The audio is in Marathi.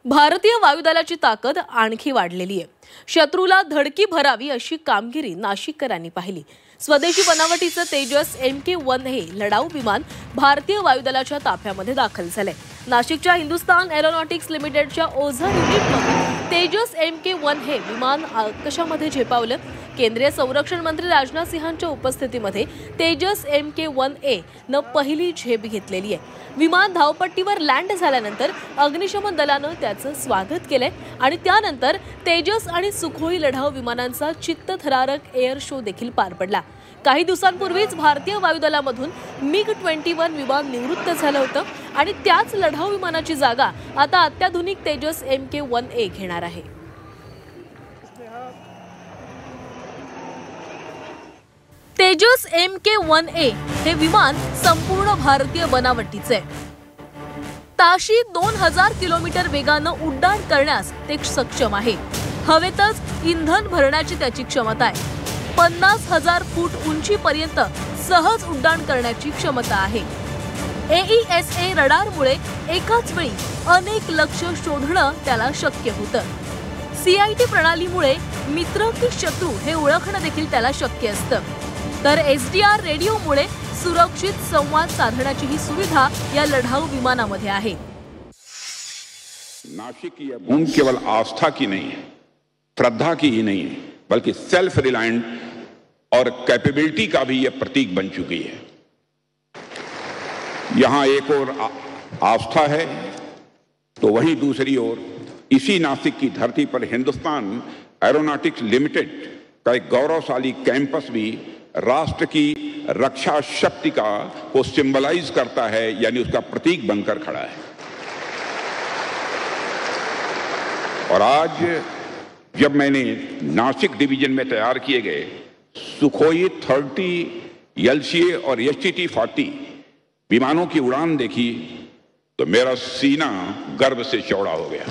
भारतीय वायुदलाची ताकद आणखी वाढलेली आहे. शत्रूला धडकी भरावी अशी कामगिरी नाशिककरांनी पाहिली. स्वदेशी बनावटीचं तेजस MK-1 हे लढाऊ विमान भारतीय वायुदलाच्या ताफ्यामध्ये दाखल झाले. नाशिकच्या हिंदुस्तान एरोनॉटिक्स लिमिटेडच्या ओझर युनिटमध्ये तेजस MK-1 हे विमान आकाशामध्ये झेपावलं. केंद्रीय संरक्षण मंत्री राजनाथ सिंहांच्या उपस्थितीमध्ये तेजस MK-1A न पहिली झेप घेतलेली आहे. विमान धावपट्टीवर लँड झाल्यानंतर अग्निशमन दलानं त्याचं स्वागत केलंय आणि त्यानंतर तेजस आणि सुखोई लढाऊ विमानांचा चित्तथरारक एअर शो देखील पार पडला. काही दिवसांपूर्वीच भारतीय वायुदलामधून MiG-21 विमान निवृत्त झालं होतं आणि त्याच लढाऊ विमानाची जागा आता अत्याधुनिक तेजस MK-1A घेणार आहे. तेजस MK-1A हे विमान संपूर्ण भारतीय बनावटीचे आहे. ताशी 2000 किलोमीटर वेगानं उड्डाण करण्यास ते सक्षम आहे. हवेतच इंधन भरण्याची त्याची क्षमता आहे. 50,000 फूट उंचीपर्यंत सहज उड्डाण करण्याची क्षमता आहे. AESA रडारमुळे एकाच वेळी अनेक लक्ष्य शोधणं त्याला शक्य होतं. CIT प्रणालीमुळे मित्र की शत्रू हे ओळखणं देखील त्याला शक्य असतं. तर SDR रेडिओमुळे सुरक्षित संवाद साधण्याची ही सुविधा या लढाऊ विमानामध्ये आहे. नासिक की यह भूमि केवल आस्था की नहीं है, श्रद्धा की ही नहीं है, बल्कि सेल्फ रिलायंट और कैपेबिलिटी का भी यह प्रतीक बन चुकी है. यहां एक और आस्था है तो वहीं दूसरी ओर इसी नासिक की धरती पर हिंदुस्तान एरोनॉटिक्स लिमिटेड का एक गौरवशाली कैंपस भी राष्ट्र की रक्षा शक्ति को सिंबलाइज करता है, यानी उसका प्रतीक बनकर खड़ा है. और आज जब मैंने नासिक डिवीजन में तैयार किए गए सुखोई 30 LCA और STT-40 विमानों की उड़ान देखी तो मेरा सीना गर्व से चौड़ा हो गया.